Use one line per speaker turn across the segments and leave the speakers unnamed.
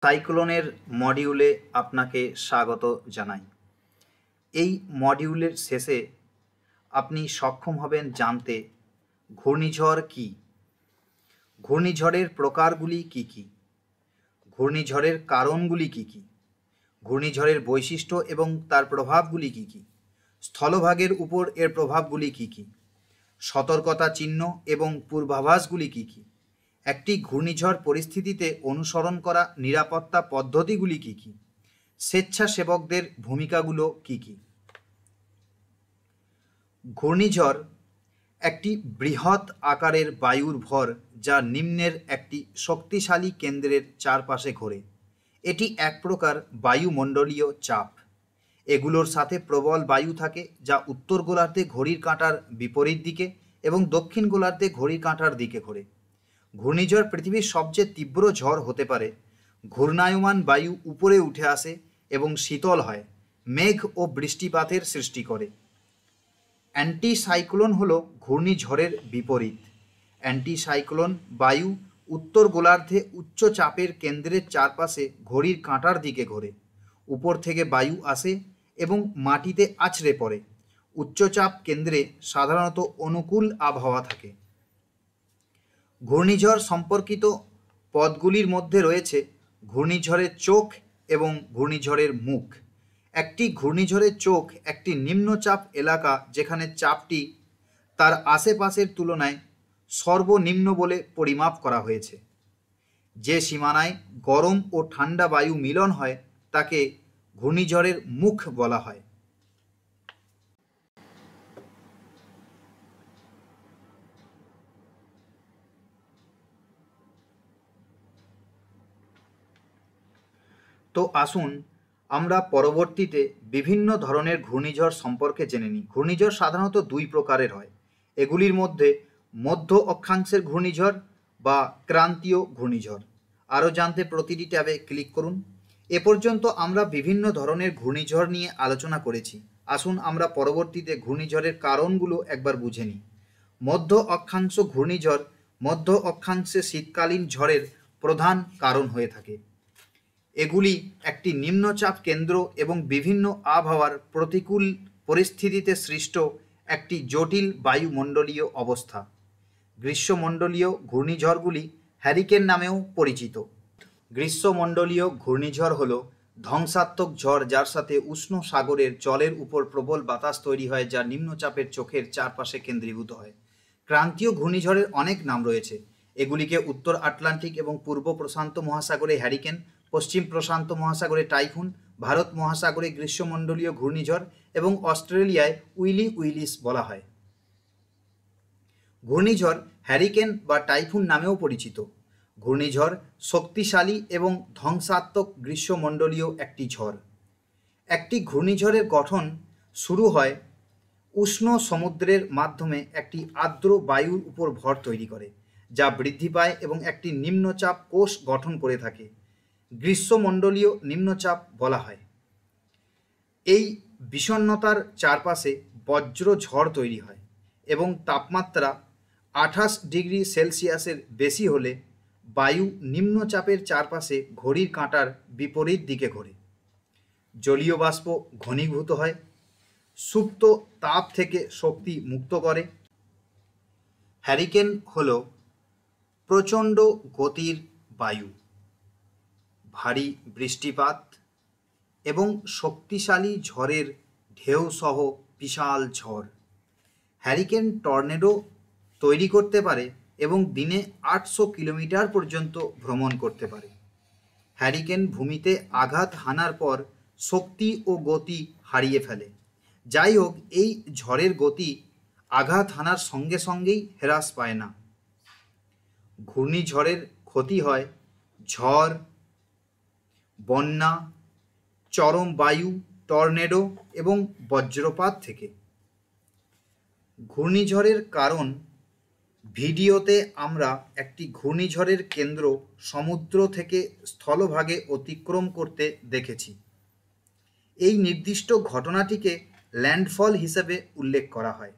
সাইক্লোনের মডিউলে আপনাকে স্বাগত জানাই। এই মডিউলের শেষে আপনি সক্ষম হবেন জানতে ঘূর্ণিঝড় কী, ঘূর্ণিঝড়ের প্রকারগুলি কী কী, ঘূর্ণিঝড়ের কারণগুলি কী কী, ঘূর্ণিঝড়ের বৈশিষ্ট্য এবং তার প্রভাবগুলি কী কী, স্থলভাগের উপর এর প্রভাবগুলি কী কী, সতর্কতা চিহ্ন এবং পূর্বাভাসগুলি কী কী, একটি ঘূর্ণিঝড় পরিস্থিতিতে অনুসরণ করা নিরাপত্তা পদ্ধতিগুলি কী কী, স্বেচ্ছাসেবকদের ভূমিকাগুলো কী কী। ঘূর্ণিঝড় একটি বৃহৎ আকারের বায়ুর ভর যা নিম্নের একটি শক্তিশালী কেন্দ্রের চারপাশে ঘোরে। এটি এক প্রকার বায়ুমণ্ডলীয় চাপ। এগুলোর সাথে প্রবল বায়ু থাকে যা উত্তর গোলার্ধে ঘড়ির কাঁটার বিপরীত দিকে এবং দক্ষিণ গোলার্ধে ঘড়ির কাঁটার দিকে ঘোরে। ঘূর্ণিঝড় পৃথিবীর সবচেয়ে তীব্র ঝড় হতে পারে। ঘূর্ণায়মান বায়ু উপরে উঠে আসে এবং শীতল হয়, মেঘ ও বৃষ্টিপাতের সৃষ্টি করে। অ্যান্টিসাইক্লোন হলো ঘূর্ণিঝড়ের বিপরীত। অ্যান্টিসাইক্লোন বায়ু উত্তর গোলার্ধে উচ্চ চাপের কেন্দ্রের চারপাশে ঘড়ির কাঁটার দিকে ঘোরে। উপর থেকে বায়ু আসে এবং মাটিতে আছড়ে পড়ে। উচ্চচাপ কেন্দ্রে সাধারণত অনুকূল আবহাওয়া থাকে। ঘূর্ণিঝড় সম্পর্কিত পদগুলির মধ্যে রয়েছে ঘূর্ণিঝড়ের চোখ এবং ঘূর্ণিঝড়ের মুখ। একটি ঘূর্ণিঝড়ের চোখ একটি নিম্নচাপ এলাকা যেখানে চাপটি তার আশেপাশের তুলনায় সর্বনিম্ন বলে পরিমাপ করা হয়েছে। যে সীমানায় গরম ও ঠান্ডা বায়ু মিলন হয় তাকে ঘূর্ণিঝড়ের মুখ বলা হয়। তো আসুন আমরা পরবর্তীতে বিভিন্ন ধরনের ঘূর্ণিঝড় সম্পর্কে জেনে নিই। ঘূর্ণিঝড় সাধারণত দুই প্রকারের হয়। এগুলির মধ্যে মধ্য অক্ষাংশের ঘূর্ণিঝড় বা ক্রান্তীয় ঘূর্ণিঝড়। আরও জানতে প্রতিটি ট্যাবে ক্লিক করুন। এ পর্যন্ত আমরা বিভিন্ন ধরনের ঘূর্ণিঝড় নিয়ে আলোচনা করেছি। আসুন আমরা পরবর্তীতে ঘূর্ণিঝড়ের কারণগুলো একবার বুঝে নিই। মধ্য অক্ষাংশ ঘূর্ণিঝড় মধ্য অক্ষাংশে শীতকালীন ঝড়ের প্রধান কারণ হয়ে থাকে। এগুলি একটি নিম্নচাপ কেন্দ্র এবং বিভিন্ন আবহাওয়ার প্রতিকূল পরিস্থিতিতে সৃষ্ট একটি জটিল বায়ুমণ্ডলীয় অবস্থা। গ্রীষ্মমণ্ডলীয় ঘূর্ণিঝড়গুলি হ্যারিকেন নামেও পরিচিত। গ্রীষ্মমণ্ডলীয় ঘূর্ণিঝড় হল ধ্বংসাত্মক ঝড় যার সাথে উষ্ণ সাগরের জলের উপর প্রবল বাতাস তৈরি হয় যা নিম্নচাপের চোখের চারপাশে কেন্দ্রীভূত হয়। ক্রান্তীয় ঘূর্ণিঝড়ের অনেক নাম রয়েছে। এগুলিকে উত্তর আটলান্টিক এবং পূর্ব প্রশান্ত মহাসাগরে হ্যারিকেন, পশ্চিম প্রশান্ত মহাসাগরে টাইফুন, ভারত মহাসাগরে গ্রীষ্মমণ্ডলীয় ঘূর্ণিঝড় এবং অস্ট্রেলিয়ায় উইলি উইলিস বলা হয়। ঘূর্ণিঝড় হ্যারিকেন বা টাইফুন নামেও পরিচিত। ঘূর্ণিঝড় শক্তিশালী এবং ধ্বংসাত্মক গ্রীষ্মমণ্ডলীয় একটি ঝড়। একটি ঘূর্ণিঝড়ের গঠন শুরু হয় উষ্ণ সমুদ্রের মাধ্যমে একটি আর্দ্র বায়ুর উপর ভর তৈরি করে, যা বৃদ্ধি পায় এবং একটি নিম্নচাপ কোষ গঠন করে থাকে। গ্রীষ্মমণ্ডলীয় নিম্নচাপ বলা হয়। এই বিষণ্ণতার চারপাশে বজ্র ঝড় তৈরি হয় এবং তাপমাত্রা 28 ডিগ্রি সেলসিয়াসের বেশি হলে বায়ু নিম্নচাপের চারপাশে ঘড়ির কাঁটার বিপরীত দিকে ঘোরে। জলীয় বাষ্প ঘনীভূত হয়, সুপ্ত তাপ থেকে শক্তি মুক্ত করে। হ্যারিকেন হল প্রচণ্ড গতির বায়ু, ভারী বৃষ্টিপাত এবং শক্তিশালী ঝড়ের ঢেউ সহ বিশাল ঝড়। হ্যারিকেন টর্নেডো তৈরি করতে পারে এবং দিনে 800 কিলোমিটার পর্যন্ত ভ্রমণ করতে পারে। হ্যারিকেন ভূমিতে আঘাত হানার পর শক্তি ও গতি হারিয়ে ফেলে। যাই হোক, এই ঝড়ের গতি আঘাত হানার সঙ্গে সঙ্গেই হ্রাস পায় না। ঘূর্ণিঝড়ের ক্ষতি হয় ঝড়, বন্যা, চরম বায়ু, টর্নেডো এবং বজ্রপাত থেকে। ঘূর্ণিঝড়ের কারণ ভিডিওতে আমরা একটি ঘূর্ণিঝড়ের কেন্দ্র সমুদ্র থেকে স্থলভাগে অতিক্রম করতে দেখেছি। এই নির্দিষ্ট ঘটনাটিকে ল্যান্ডফল হিসেবে উল্লেখ করা হয়।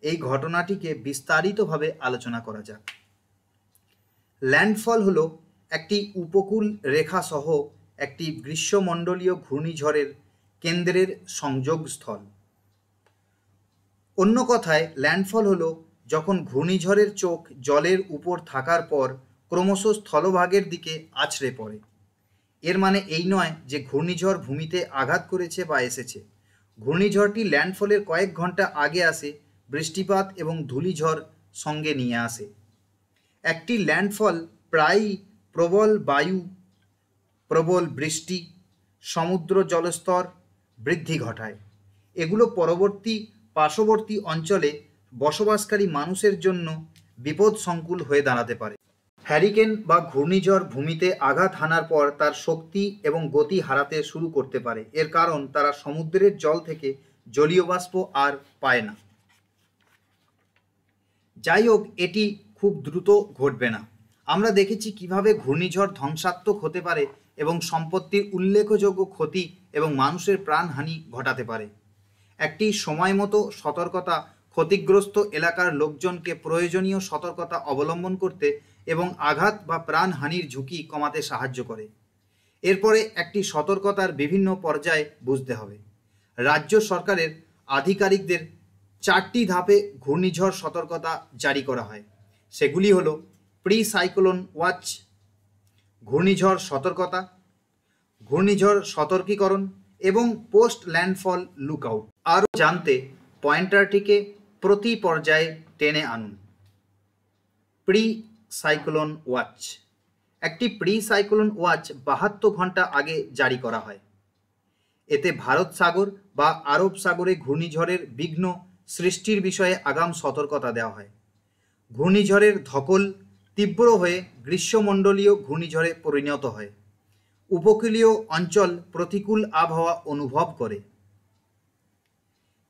এই ঘটনাটিকে বিস্তারিতভাবে আলোচনা করা যাক। ল্যান্ডফল হলো একটি উপকূল রেখা সহ একটি গ্রীষ্মমণ্ডলীয় ঘূর্ণিঝড়ের কেন্দ্রের সংযোগস্থল। অন্য কথায় ল্যান্ডফল হলো যখন ঘূর্ণিঝড়ের চোখ জলের উপর থাকার পর ক্রমশ স্থলভাগের দিকে আছড়ে পড়ে। এর মানে এই নয় যে ঘূর্ণিঝড় ভূমিতে আঘাত করেছে বা এসেছে। ঘূর্ণিঝড়টি ল্যান্ডফলের কয়েক ঘন্টা আগে আসে, বৃষ্টিপাত এবং ধূলিঝড় সঙ্গে নিয়ে আসে। একটি ল্যান্ডফল প্রায়ই প্রবল বায়ু, প্রবল বৃষ্টি, সমুদ্র জলস্তর বৃদ্ধি ঘটায়। এগুলো পার্শ্ববর্তী অঞ্চলে বসবাসকারী মানুষের জন্য বিপদসংকুল হয়ে দাঁড়াতে পারে। হ্যারিকেন বা ঘূর্ণিঝড় ভূমিতে আঘাত হানার পর তার শক্তি এবং গতি হারাতে শুরু করতে পারে। এর কারণ তারা সমুদ্রের জল থেকে জলীয় বাষ্প আর পায় না। যাই হোক, এটি খুব দ্রুত ঘটবে না। আমরা দেখেছি কিভাবে ঘূর্ণিঝড় ধ্বংসাত্মক হতে পারে এবং সম্পত্তির উল্লেখযোগ্য ক্ষতি এবং মানুষের প্রাণহানি ঘটাতে পারে। একটি সময়মতো সতর্কতা ক্ষতিগ্রস্ত এলাকার লোকজনকে প্রয়োজনীয় সতর্কতা অবলম্বন করতে এবং আঘাত বা প্রাণহানির ঝুঁকি কমাতে সাহায্য করে। এরপরে একটি সতর্কতার বিভিন্ন পর্যায়ে বুঝতে হবে। রাজ্য সরকারের আধিকারিকদের 4টি ধাপে ঘূর্ণিঝড় সতর্কতা জারি করা হয়। সেগুলি হলো প্রি সাইক্লোন ওয়াচ, ঘূর্ণিঝড় সতর্কতা, ঘূর্ণিঝড় সতর্কীকরণ এবং পোস্ট ল্যান্ডফল লুকআউট। আরও জানতে পয়েন্টারটিকে প্রতি পর্যায়ে টেনে আনুন। Pre cyclone watch. একটি প্রি সাইক্লোন ওয়াচ 72 ঘন্টা আগে জারি করা হয়। এতে ভারত সাগর বা আরব সাগরে ঘূর্ণিঝড়ের বিঘ্ন সৃষ্টির বিষয়ে আগাম সতর্কতা দেওয়া হয়। ঘূর্ণিঝড়ের ধকল তীব্র হয়ে গ্রীষ্মমণ্ডলীয় ঘূর্ণিঝড়ে পরিণত হয়। উপকূলীয় অঞ্চল প্রতিকূল আবহাওয়া অনুভব করে।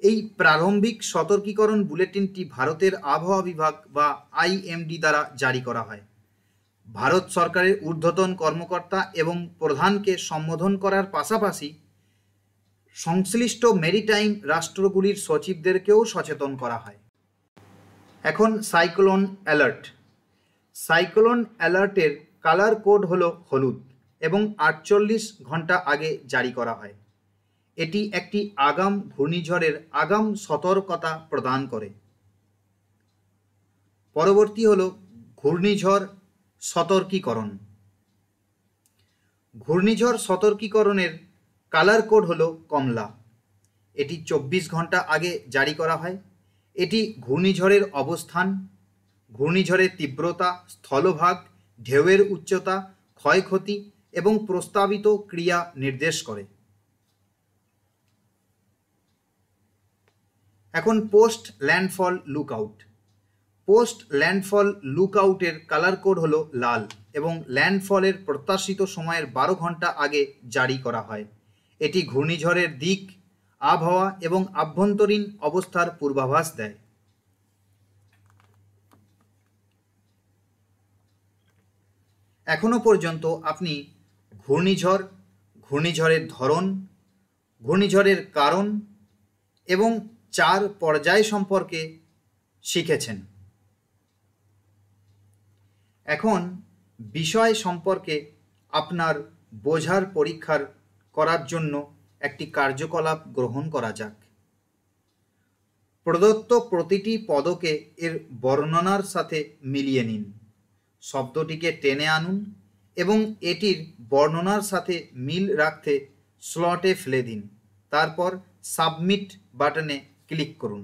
এই প্রারম্ভিক সতর্কীকরণ বুলেটিনটি ভারতের আবহাওয়া বিভাগ বা আইএমডি দ্বারা জারি করা হয়। ভারত সরকারের ঊর্ধ্বতন কর্মকর্তা এবং প্রধানকে সম্বোধন করার পাশাপাশি সংশ্লিষ্ট মেরিটাইম রাষ্ট্রগুলির সচিবদেরকেও সচেতন করা হয়। এখন সাইক্লোন অ্যালার্ট। সাইক্লোন অ্যালার্টের কালার কোড হলো হলুদ এবং 48 ঘন্টা আগে জারি করা হয়। এটি একটি আগাম ঘূর্ণিঝড়ের আগাম সতর্কতা প্রদান করে। পরবর্তী হলো ঘূর্ণিঝড় সতর্কীকরণ। ঘূর্ণিঝড় সতর্কীকরণের কালার কোড হলো কমলা। এটি 24 ঘন্টা আগে জারি করা হয়। এটি ঘূর্ণিঝড়ের অবস্থান, ঘূর্ণিঝড়ের তীব্রতা, স্থলভাগ, ঢেউয়ের উচ্চতা, ক্ষয়ক্ষতি এবং প্রস্তাবিত ক্রিয়া নির্দেশ করে। এখন post landfall lookout. Post landfall লুকআউটের কালার কোড হলো লাল এবং ল্যান্ডফলের প্রত্যাশিত সময়ের 12 ঘন্টা আগে জারি করা হয়। এটি ঘূর্ণিঝড়ের দিক, আবহাওয়া এবং আভ্যন্তরীণ অবস্থার পূর্বাভাস দেয়। এখনো পর্যন্ত আপনি ঘূর্ণিঝড়, ঘূর্ণিঝড়ের ধরন, ঘূর্ণিঝড়ের কারণ এবং 4 পর্যায় সম্পর্কে শিখেছেন। এখন বিষয় সম্পর্কে আপনার বোঝার পরীক্ষার করার জন্য একটি কার্যকলাপ গ্রহণ করা যাক। প্রদত্ত প্রতিটি পদকে এর বর্ণনার সাথে মিলিয়ে নিন। শব্দটিকে টেনে আনুন এবং এটির বর্ণনার সাথে মিল রাখতে স্লটে ফেলে দিন। তারপর সাবমিট বাটনে ক্লিক করুন।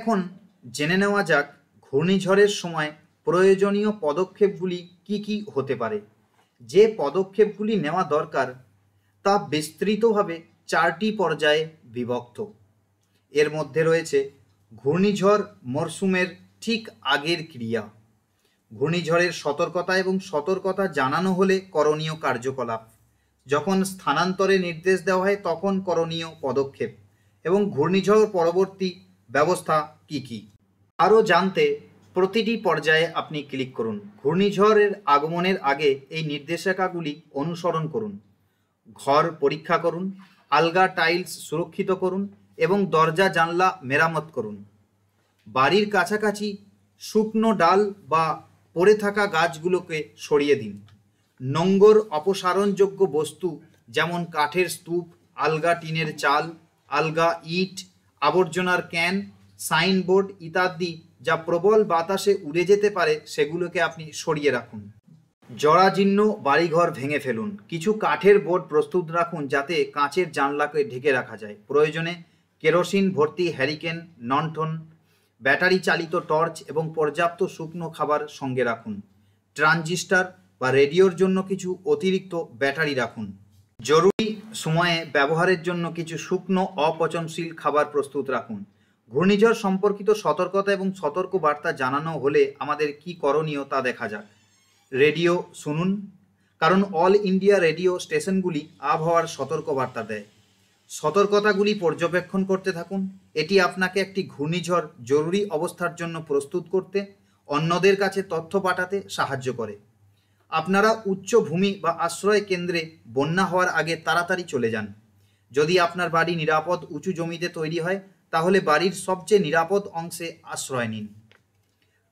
এখন জেনে নেওয়া যাক ঘূর্ণিঝড়ের সময় প্রয়োজনীয় পদক্ষেপগুলি কি কি হতে পারে। যে পদক্ষেপগুলি নেওয়া দরকার তা বিস্তৃতভাবে 4টি পর্যায়ে বিভক্ত। এর মধ্যে রয়েছে ঘূর্ণিঝড় মরশুমের ঠিক আগের ক্রিয়া, ঘূর্ণিঝড়ের সতর্কতা এবং সতর্কতা জানানো হলে করণীয় কার্যকলাপ, যখন স্থানান্তরে নির্দেশ দেওয়া হয় তখন করণীয় পদক্ষেপ এবং ঘূর্ণিঝড় পরবর্তী ব্যবস্থা কি কি আরও জানতে প্রতিটি পর্যায়ে আপনি ক্লিক করুন। ঘূর্ণিঝড়ের আগমনের আগে এই নির্দেশিকাগুলি অনুসরণ করুন। ঘর পরীক্ষা করুন, আলগা টাইলস সুরক্ষিত করুন এবং দরজা জানলা মেরামত করুন। বাড়ির কাছাকাছি শুকনো ডাল বা পড়ে থাকা গাছগুলোকে সরিয়ে দিন। নোংর অপসারণযোগ্য বস্তু যেমন কাঠের স্তূপ, আলগা টিনের চাল, আলগা ইট, আবর্জনার ক্যান, সাইনবোর্ড ইত্যাদি যা প্রবল বাতাসে উড়ে যেতে পারে সেগুলোকে আপনি সরিয়ে রাখুন। জরাজীর্ণ বাড়িঘর ভেঙে ফেলুন। কিছু কাঠের বোর্ড প্রস্তুত রাখুন যাতে কাঁচের জানলাকে ঢেকে রাখা যায়। প্রয়োজনে কেরোসিন ভর্তি হ্যারিকেন, লণ্ঠন, ব্যাটারি চালিত টর্চ এবং পর্যাপ্ত শুকনো খাবার সঙ্গে রাখুন। ট্রানজিস্টার বা রেডিওর জন্য কিছু অতিরিক্ত ব্যাটারি রাখুন। জরুরি সময়ে ব্যবহারের জন্য কিছু শুকনো অপচনশীল খাবার প্রস্তুত রাখুন। ঘূর্ণিঝড় সম্পর্কিত সতর্কতা এবং সতর্ক বার্তা জানানো হলে আমাদের কি করণীয় তা দেখা যাক। রেডিও শুনুন, কারণ অল ইন্ডিয়া রেডিও স্টেশনগুলি আবহাওয়ার সতর্কবার্তা দেয়। সতর্কতাগুলি পর্যবেক্ষণ করতে থাকুন। এটি আপনাকে একটি ঘূর্ণিঝড় জরুরি অবস্থার জন্য প্রস্তুত করতে, অন্যদের কাছে তথ্য পাঠাতে সাহায্য করে। আপনারা উচ্চভূমি বা আশ্রয় কেন্দ্রে বন্যা হওয়ার আগে তাড়াতাড়ি চলে যান। যদি আপনার বাড়ি নিরাপদ উঁচু জমিতে তৈরি হয় তাহলে বাড়ির সবচেয়ে নিরাপদ অংশে আশ্রয় নিন।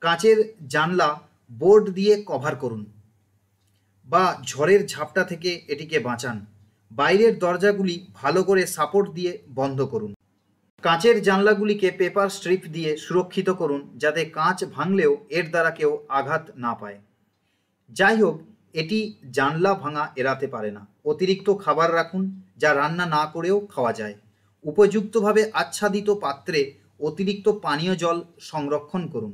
কাঁচের জানলা বোর্ড দিয়ে কভার করুন বা ঝড়ের ঝাপটা থেকে এটিকে বাঁচান। বাইরের দরজাগুলি ভালো করে সাপোর্ট দিয়ে বন্ধ করুন। কাঁচের জানলাগুলিকে পেপার স্ট্রিপ দিয়ে সুরক্ষিত করুন যাতে কাঁচ ভাঙলেও এর দ্বারা কেউ আঘাত না পায়। যাই হোক, এটি জানলা ভাঙা এড়াতে পারে না। অতিরিক্ত খাবার রাখুন যা রান্না না করেও খাওয়া যায়। উপযুক্তভাবে আচ্ছাদিত পাত্রে অতিরিক্ত পানীয় জল সংরক্ষণ করুন।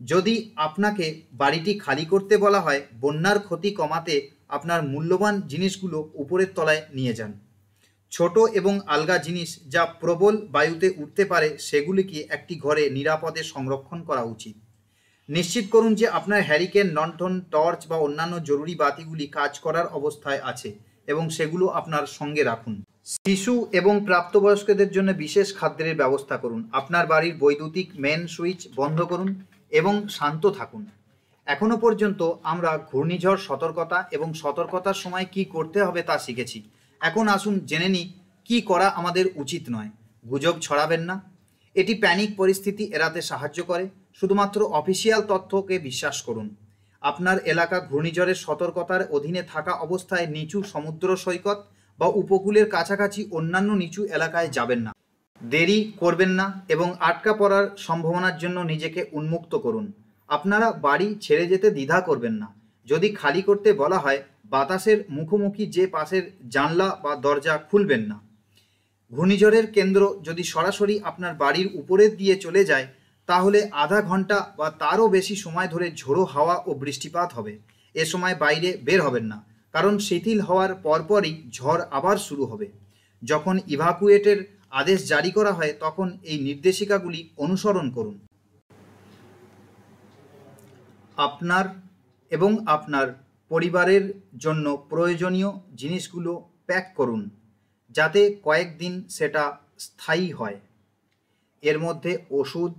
যদি আপনাকে বাড়িটি খালি করতে বলা হয়, বন্যার ক্ষতি কমাতে আপনার মূল্যবান জিনিসগুলো উপরের তলায় নিয়ে যান। ছোট এবং আলগা জিনিস যা প্রবল বায়ুতে উঠতে পারে সেগুলিকে একটি ঘরে নিরাপদে সংরক্ষণ করা উচিত। নিশ্চিত করুন যে আপনার হ্যারিকেন, লণ্ঠন, টর্চ বা অন্যান্য জরুরি বাতিগুলি কাজ করার অবস্থায় আছে এবং সেগুলো আপনার সঙ্গে রাখুন। শিশু এবং প্রাপ্তবয়স্কদের জন্য বিশেষ খাদ্যের ব্যবস্থা করুন। আপনার বাড়ির বৈদ্যুতিক মেন সুইচ বন্ধ করুন এবং শান্ত থাকুন। এখনো পর্যন্ত আমরা ঘূর্ণিঝড় সতর্কতা এবং সতর্কতার সময় কি করতে হবে তা শিখেছি। এখন আসুন জেনে নিই কী করা আমাদের উচিত নয়। গুজব ছড়াবেন না, এটি প্যানিক পরিস্থিতি এড়াতে সাহায্য করে। শুধুমাত্র অফিসিয়াল তথ্যকে বিশ্বাস করুন। আপনার এলাকা ঘূর্ণিঝড়ের সতর্কতার অধীনে থাকা অবস্থায় নিচু সমুদ্র সৈকত বা উপকূলের কাছাকাছি অন্যান্য নিচু এলাকায় যাবেন না। দেরি করবেন না এবং আটকা পড়ার সম্ভাবনার জন্য নিজেকে উন্মুক্ত করুন। আপনারা বাড়ি ছেড়ে যেতে দ্বিধা করবেন না। যদি খালি করতে বলা হয়, বাতাসের মুখোমুখি যে পাশের জানলা বা দরজা খুলবেন না। ঘূর্ণিঝড়ের কেন্দ্র যদি সরাসরি আপনার বাড়ির উপরের দিয়ে চলে যায় তাহলে আধা ঘন্টা বা তারও বেশি সময় ধরে ঝোড়ো হাওয়া ও বৃষ্টিপাত হবে। এ সময় বাইরে বের হবেন না, কারণ শিথিল হওয়ার পরপরই ঝড় আবার শুরু হবে। যখন ইভাকুয়েটের আদেশ জারি করা হয় তখন এই নির্দেশিকাগুলি অনুসরণ করুন। আপনার এবং আপনার পরিবারের জন্য প্রয়োজনীয় জিনিসগুলো প্যাক করুন যাতে কয়েকদিন সেটা স্থায়ী হয়। এর মধ্যে ওষুধ,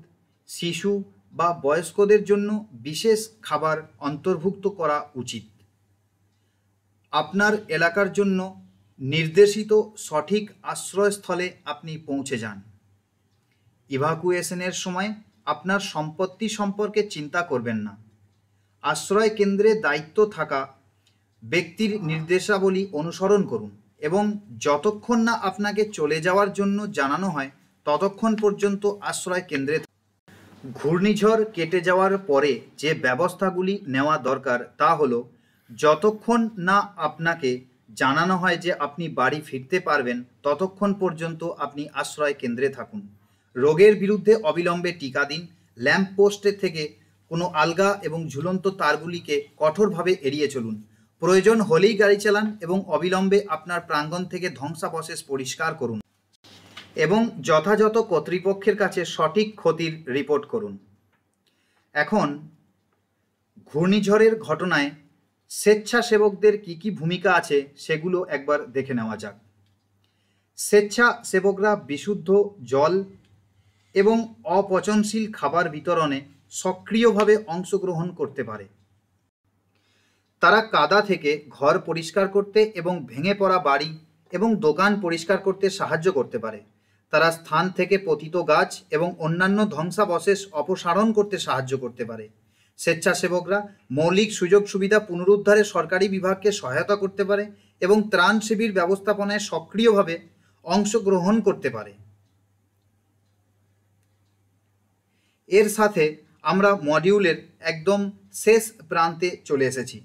শিশু বা বয়স্কদের জন্য বিশেষ খাবার অন্তর্ভুক্ত করা উচিত। আপনার এলাকার জন্য নির্দেশিত সঠিক আশ্রয়স্থলে আপনি পৌঁছে যান। ইভাকুয়েশনের সময় আপনার সম্পত্তি সম্পর্কে চিন্তা করবেন না। আশ্রয় কেন্দ্রে দায়িত্ব থাকা ব্যক্তির নির্দেশাবলী অনুসরণ করুন এবং যতক্ষণ না আপনাকে চলে যাওয়ার জন্য জানানো হয় ততক্ষণ পর্যন্ত আশ্রয় কেন্দ্রে। ঘূর্ণিঝড় কেটে যাওয়ার পরে যে ব্যবস্থাগুলি নেওয়া দরকার তা হলো, যতক্ষণ না আপনাকে জানানো হয় যে আপনি বাড়ি ফিরতে পারবেন ততক্ষণ পর্যন্ত আপনি আশ্রয় কেন্দ্রে থাকুন। রোগের বিরুদ্ধে অবিলম্বে টিকা দিন। ল্যাম্প পোস্টের থেকে কোনো আলগা এবং ঝুলন্ত তারগুলিকে কঠোরভাবে এড়িয়ে চলুন। প্রয়োজন হলেই গাড়ি চালান এবং অবিলম্বে আপনার প্রাঙ্গণ থেকে ধ্বংসাবশেষ পরিষ্কার করুন এবং যথাযথ কর্তৃপক্ষের কাছে সঠিক ক্ষতির রিপোর্ট করুন। এখন ঘূর্ণিঝড়ের ঘটনায় স্বেচ্ছাসেবকদের কী ভূমিকা আছে সেগুলো একবার দেখে নেওয়া যাক। স্বেচ্ছাসেবকরা বিশুদ্ধ জল এবং অপচনশীল খাবার বিতরণে সক্রিয়ভাবে অংশগ্রহণ করতে পারে। তারা কাদা থেকে ঘর পরিষ্কার করতে এবং ভেঙে পড়া বাড়ি এবং দোকান পরিষ্কার করতে সাহায্য করতে পারে। তারা স্থান থেকে পতিত গাছ এবং অন্যান্য ধ্বংসাবশেষ অপসারণ করতে সাহায্য করতে পারে। স্বেচ্ছাসেবকরা মৌলিক সুযোগ সুবিধা পুনরুদ্ধারে সরকারি বিভাগকে সহায়তা করতে পারে এবং ত্রাণ শিবির ব্যবস্থাপনায় সক্রিয়ভাবে অংশগ্রহণ করতে পারে। এর সাথে আমরা মডিউলের একদম শেষ প্রান্তে চলে এসেছি।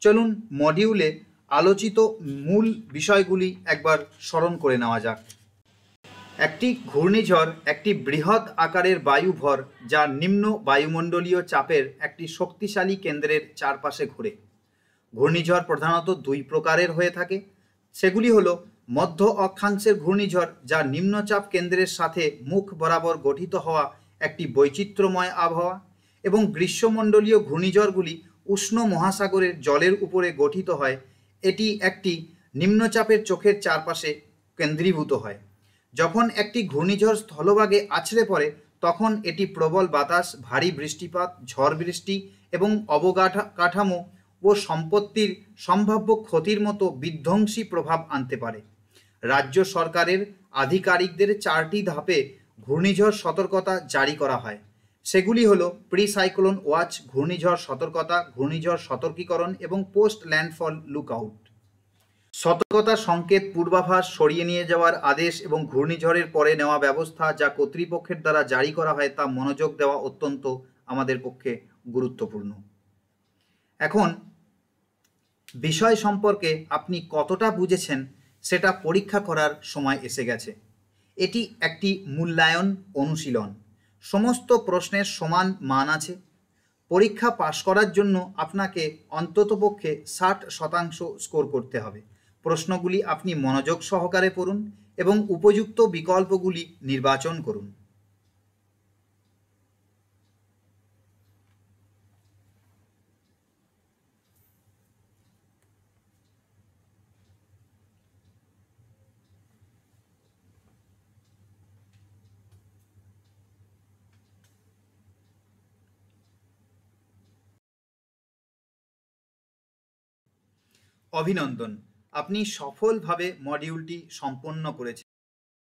চলুন মডিউলে আলোচিত মূল বিষয়গুলি একবার স্মরণ করে নেওয়া যাক। একটি ঘূর্ণিঝড় একটি বৃহৎ আকারের বায়ুভর যা নিম্ন বায়ুমণ্ডলীয় চাপের একটি শক্তিশালী কেন্দ্রের চারপাশে ঘুরে। ঘূর্ণিঝড় প্রধানত দুই প্রকারের হয়ে থাকে। সেগুলি হলো মধ্য অক্ষাংশের ঘূর্ণিঝড়, যা নিম্নচাপ কেন্দ্রের সাথে মুখ বরাবর গঠিত হওয়া একটি বৈচিত্র্যময় আবহাওয়া, এবং গ্রীষ্মমণ্ডলীয় ঘূর্ণিঝড়গুলি উষ্ণ মহাসাগরের জলের উপরে গঠিত হয়। এটি একটি নিম্নচাপের চোখের চারপাশে কেন্দ্রীভূত হয়। যখন একটি ঘূর্ণিঝড় স্থলভাগে আছড়ে পড়ে তখন এটি প্রবল বাতাস, ভারী বৃষ্টিপাত, ঝড় বৃষ্টি এবং অবকাঠামো ও সম্পত্তির সম্ভাব্য ক্ষতির মতো বিধ্বংসী প্রভাব আনতে পারে। রাজ্য সরকারের আধিকারিকদের 4টি ধাপে ঘূর্ণিঝড় সতর্কতা জারি করা হয়। সেগুলি হলো প্রি সাইক্লোন ওয়াচ, ঘূর্ণিঝড় সতর্কতা, ঘূর্ণিঝড় সতর্কীকরণ এবং পোস্ট ল্যান্ডফল লুকআউট। সতর্কতা সংকেত, পূর্বাভাস, সরিয়ে নিয়ে যাওয়ার আদেশ এবং ঘূর্ণিঝড়ের পরে নেওয়া ব্যবস্থা যা কর্তৃপক্ষের দ্বারা জারি করা হয় তা মনোযোগ দেওয়া অত্যন্ত আমাদের পক্ষে গুরুত্বপূর্ণ। এখন বিষয় সম্পর্কে আপনি কতটা বুঝেছেন সেটা পরীক্ষা করার সময় এসে গেছে। এটি একটি মূল্যায়ন অনুশীলন। সমস্ত প্রশ্নের সমান মান আছে। পরীক্ষা পাশ করার জন্য আপনাকে অন্ততপক্ষে 60% স্কোর করতে হবে। প্রশ্নগুলি আপনি মনোযোগ সহকারে পড়ুন এবং উপযুক্ত বিকল্পগুলি নির্বাচন করুন। অভিনন্দন, আপনি সফলভাবে মডিউলটি সম্পন্ন করেছেন।